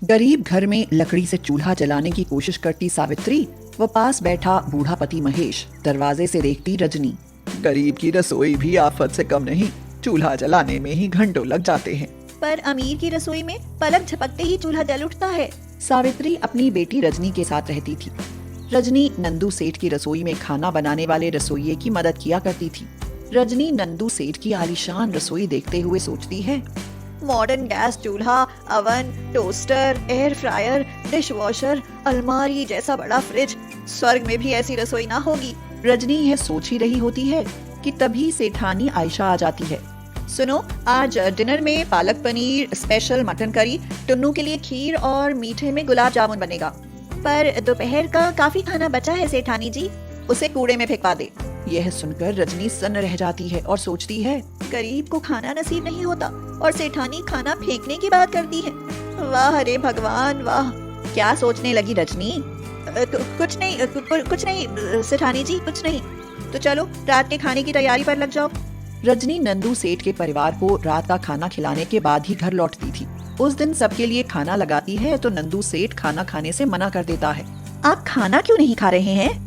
गरीब घर में लकड़ी से चूल्हा जलाने की कोशिश करती सावित्री व पास बैठा बूढ़ा पति महेश दरवाजे से देखती रजनी। गरीब की रसोई भी आफत से कम नहीं, चूल्हा जलाने में ही घंटों लग जाते हैं। पर अमीर की रसोई में पलक झपकते ही चूल्हा जल उठता है। सावित्री अपनी बेटी रजनी के साथ रहती थी। रजनी नंदू सेठ की रसोई में खाना बनाने वाले रसोइये की मदद किया करती थी। रजनी नंदू सेठ की आलीशान रसोई देखते हुए सोचती है, मॉडर्न गैस चूल्हा, oven, toaster, air fryer, dish washer, अलमारी जैसा बड़ा फ्रिज, स्वर्ग में भी ऐसी रसोई ना होगी। रजनी यह सोच ही रही होती है कि तभी सेठानी आयशा आ जाती है। सुनो, आज डिनर में palak paneer, special mutton curry, Tunnu के लिए खीर और मीठे में गुलाब जामुन बनेगा। पर दोपहर का काफी खाना बचा है सेठानी जी, उसे कूड़े में फेंकवा दे। यह सुनकर रजनी सन्न रह जाती है और सोचती है, गरीब को खाना नसीब नहीं होता और सेठानी खाना फेंकने की बात करती है। वाह रे भगवान वाह। क्या सोचने लगी रजनी? कुछ नहीं सेठानी जी, कुछ नहीं। तो चलो रात के खाने की तैयारी पर लग जाओ। रजनी नंदू सेठ के परिवार को रात का खाना खिलाने के बाद ही घर लौटती थी। उस दिन सबके लिए खाना लगाती है तो नंदू सेठ खाना खाने से मना कर देता है। आप खाना क्यों नहीं खा रहे हैं?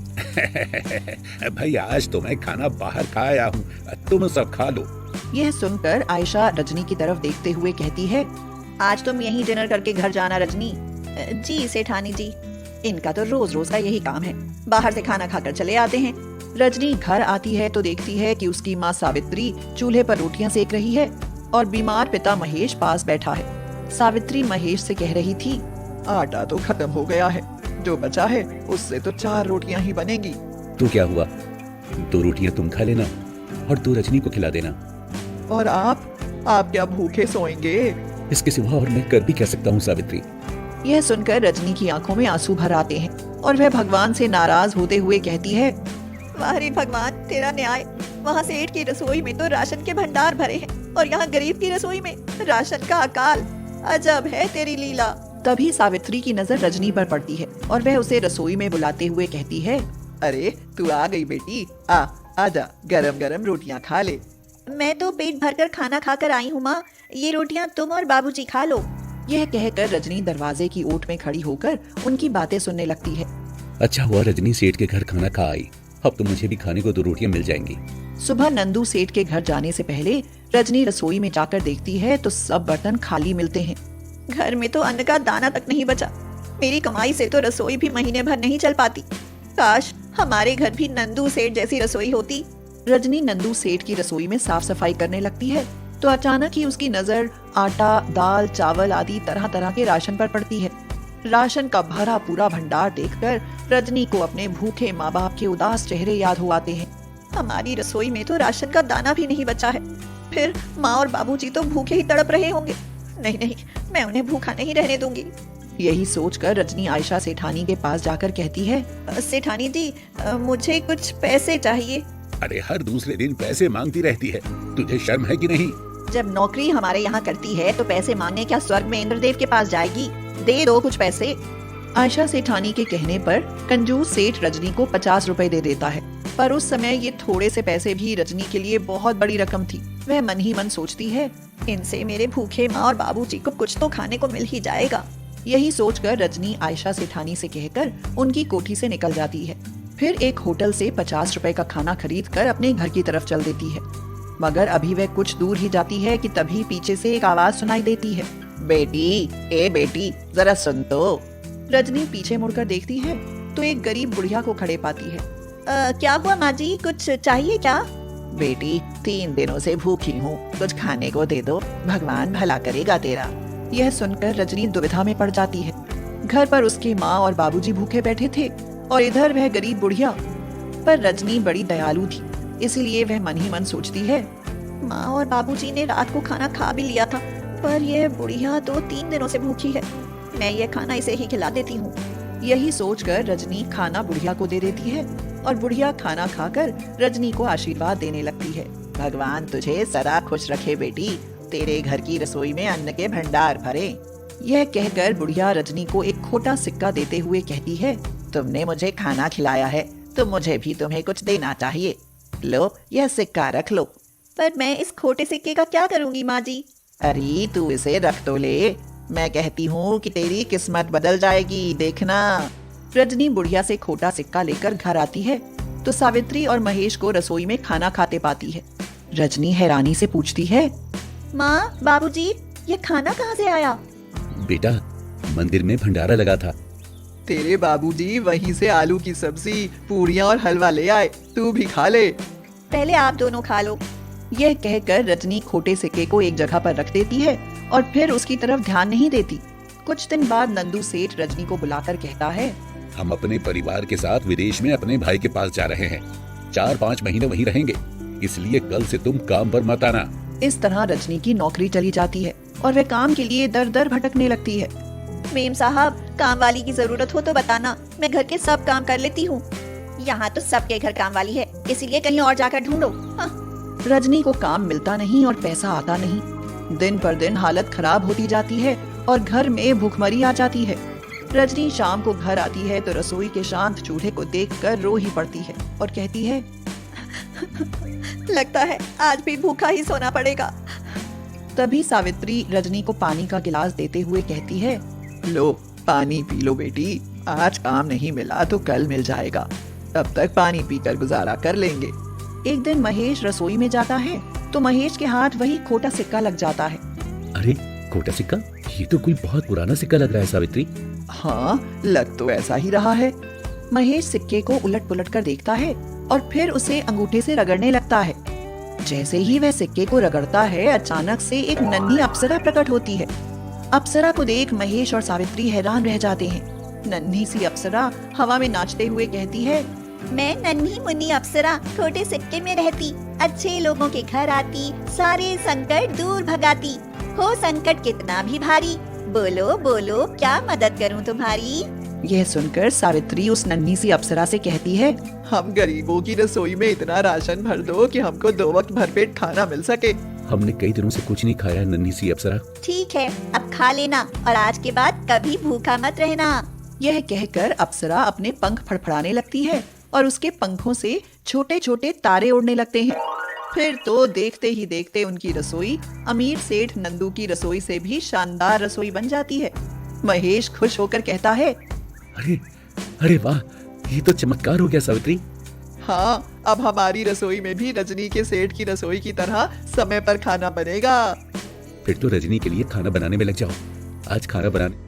भाई आज तो मैं खाना बाहर खा आया हूँ, तुम सब खा लो। यह सुनकर आयशा रजनी की तरफ देखते हुए कहती है, आज तुम यहीं डिनर करके घर जाना रजनी। जी सेठानी जी। इनका तो रोज रोज का यही काम है, बाहर से खाना खाकर चले आते हैं। रजनी घर आती है तो देखती है कि उसकी माँ सावित्री चूल्हे पर रोटियां सेक रही है और बीमार पिता महेश पास बैठा है। सावित्री महेश से कह रही थी, आटा तो खत्म हो गया है, जो बचा है उससे तो 4 रोटियां ही बनेगी। तो क्या हुआ, 2 रोटियां तुम खा लेना और 2 रजनी को खिला देना। और आप क्या भूखे सोएंगे? इसके सिवा और मैं कर भी कह सकता हूँ सावित्री। यह सुनकर रजनी की आंखों में आंसू भर आते हैं और वह भगवान से नाराज होते हुए कहती है, वाह रे भगवान तेरा न्याय। वहाँ सेठ की रसोई में तो राशन के भंडार भरे हैं और यहाँ गरीब की रसोई में राशन का अकाल। अजब है तेरी लीला। तभी सावित्री की नजर रजनी पर पड़ती है और वह उसे रसोई में बुलाते हुए कहती है, अरे तू आ गई बेटी, आजा गरम गरम रोटियां खा ले। मैं तो पेट भरकर खाना खाकर आई हूँ माँ, ये रोटियां तुम और बाबूजी खा लो। यह कहकर रजनी दरवाजे की ओट में खड़ी होकर उनकी बातें सुनने लगती है। अच्छा हुआ रजनी सेठ के घर खाना खा आई, अब तो मुझे भी खाने को 2 रोटियां मिल जाएंगी। सुबह नंदू सेठ के घर जाने से पहले रजनी रसोई में जाकर देखती है तो सब बर्तन खाली मिलते हैं। घर में तो अन्न का दाना तक नहीं बचा। मेरी कमाई से तो रसोई भी महीने भर नहीं चल पाती। काश हमारे घर भी नंदू सेठ जैसी रसोई होती। रजनी नंदू सेठ की रसोई में साफ सफाई करने लगती है तो अचानक ही उसकी नजर आटा, दाल, चावल आदि तरह तरह के राशन पर पड़ती है। राशन का भरा पूरा भंडार देखकर रजनी को अपने भूखे माँ बाप के उदास चेहरे याद हो आते हैं। हमारी रसोई में तो राशन का दाना भी नहीं बचा है, फिर माँ और बाबूजी तो भूखे ही तड़प रहे होंगे। नहीं, मैं उन्हें भूखा नहीं रहने दूंगी। यही सोचकर रजनी आयशा सेठानी के पास जाकर कहती है, सेठानी जी मुझे कुछ पैसे चाहिए। अरे हर दूसरे दिन पैसे मांगती रहती है, तुझे शर्म है कि नहीं? जब नौकरी हमारे यहाँ करती है तो पैसे मांगने क्या स्वर्ग में इंद्रदेव के पास जाएगी? दे दो कुछ पैसे। आयशा सेठानी के कहने पर कंजूस सेठ रजनी को 50 रुपए दे देता है, पर उस समय ये थोड़े से पैसे भी रजनी के लिए बहुत बड़ी रकम थी। वह मन ही मन सोचती है, इनसे मेरे भूखे माँ और बाबूजी को कुछ तो खाने को मिल ही जाएगा। यही सोचकर रजनी आयशा सेठानी से कहकर उनकी कोठी से निकल जाती है। फिर एक होटल से 50 रुपए का खाना खरीद कर अपने घर की तरफ चल देती है। मगर अभी वह कुछ दूर ही जाती है कि तभी पीछे से एक आवाज सुनाई देती है, बेटी जरा सुन तो। रजनी पीछे मुड़कर देखती है तो एक गरीब बुढ़िया को खड़े पाती है। क्या हुआ माँ जी, कुछ चाहिए क्या? बेटी 3 दिनों से भूखी हूँ, कुछ खाने को दे दो, भगवान भला करेगा तेरा। यह सुनकर रजनी दुविधा में पड़ जाती है। घर पर उसकी माँ और बाबूजी भूखे बैठे थे और इधर वह गरीब बुढ़िया। पर रजनी बड़ी दयालु थी, इसलिए वह मन ही मन सोचती है, माँ और बाबूजी ने रात को खाना खा भी लिया था, पर यह बुढ़िया तो 3 दिनों से भूखी है, मैं यह खाना इसे ही खिला देती हूँ। यही सोचकर रजनी खाना बुढ़िया को दे देती है और बुढ़िया खाना खाकर रजनी को आशीर्वाद देने लगती है। भगवान तुझे सदा खुश रखे बेटी, तेरे घर की रसोई में अन्न के भंडार भरे। यह कहकर बुढ़िया रजनी को एक खोटा सिक्का देते हुए कहती है, तुमने मुझे खाना खिलाया है तो मुझे भी तुम्हें कुछ देना चाहिए। लो यह सिक्का रख लो। पर मैं इस खोटे सिक्के का क्या करूंगी माँ जी? अरे तू इसे रख तो ले, मैं कहती हूँ कि तेरी किस्मत बदल जाएगी, देखना। रजनी बुढ़िया से खोटा सिक्का लेकर घर आती है तो सावित्री और महेश को रसोई में खाना खाते पाती है। रजनी हैरानी से पूछती है, माँ, बाबूजी, ये खाना कहाँ से आया? बेटा, मंदिर में भंडारा लगा था। तेरे बाबूजी वहीं से आलू की सब्जी, पूरियां और हलवा ले आए, तू भी खा ले। पहले आप दोनों खा लो। यह कहकर रजनी खोटे सिक्के को एक जगह पर रख देती है और फिर उसकी तरफ ध्यान नहीं देती। कुछ दिन बाद नंदू सेठ रजनी को बुलाकर कहता है, हम अपने परिवार के साथ विदेश में अपने भाई के पास जा रहे हैं। 4-5 महीने वहीं रहेंगे, इसलिए कल से तुम काम पर मत आना। इस तरह रजनी की नौकरी चली जाती है और वह काम के लिए दर दर भटकने लगती है। मेम साहब, काम वाली की जरूरत हो तो बताना, मैं घर के सब काम कर लेती हूँ। यहाँ तो सबके घर काम वाली है, इसीलिए कहीं और जाकर ढूंढो। हाँ। रजनी को काम मिलता नहीं और पैसा आता नहीं। दिन पर दिन हालत खराब होती जाती है और घर में भूखमरी आ जाती है। रजनी शाम को घर आती है तो रसोई के शांत चूल्हे को देखकर रो ही पड़ती है और कहती है, लगता है आज भी भूखा ही सोना पड़ेगा। तभी सावित्री रजनी को पानी का गिलास देते हुए कहती है, लो पानी पी लो बेटी, आज काम नहीं मिला तो कल मिल जाएगा, तब तक पानी पीकर गुजारा कर लेंगे। एक दिन महेश रसोई में जाता है तो महेश के हाथ वही खोटा सिक्का लग जाता है। अरे, खोटा सिक्का? ये तो कोई बहुत पुराना सिक्का लग रहा है सावित्री। हाँ, लग तो ऐसा ही रहा है। महेश सिक्के को उलट पुलट कर देखता है और फिर उसे अंगूठे से रगड़ने लगता है। जैसे ही वह सिक्के को रगड़ता है, अचानक से एक नन्ही अप्सरा प्रकट होती है। अप्सरा को देख महेश और सावित्री हैरान रह जाते हैं। नन्ही सी अप्सरा हवा में नाचते हुए कहती है, मैं नन्ही मुन्नी अप्सरा खोटे सिक्के में रहती, अच्छे लोगों के घर आती, सारे संकट दूर भगाती। हो संकट कितना भी भारी, बोलो बोलो क्या मदद करूं तुम्हारी। यह सुनकर सावित्री उस नन्ही सी अप्सरा से कहती है, हम गरीबों की रसोई में इतना राशन भर दो कि हमको 2 वक्त भरपेट खाना मिल सके। हमने कई दिनों से कुछ नहीं खाया, नन्ही सी अप्सरा। ठीक है, अब खा लेना और आज के बाद कभी भूखा मत रहना। यह कहकर अप्सरा अपने पंख फड़फड़ाने लगती है और उसके पंखों से छोटे छोटे तारे उड़ने लगते हैं। फिर तो देखते ही देखते उनकी रसोई अमीर सेठ नंदू की रसोई से भी शानदार रसोई बन जाती है। महेश खुश होकर कहता है, अरे अरे वाह, ये तो चमत्कार हो गया सावित्री। हाँ, अब हमारी रसोई में भी रजनी के सेठ की रसोई की तरह समय पर खाना बनेगा। फिर तो रजनी के लिए खाना बनाने में लग जाओ। आज खाना बनाने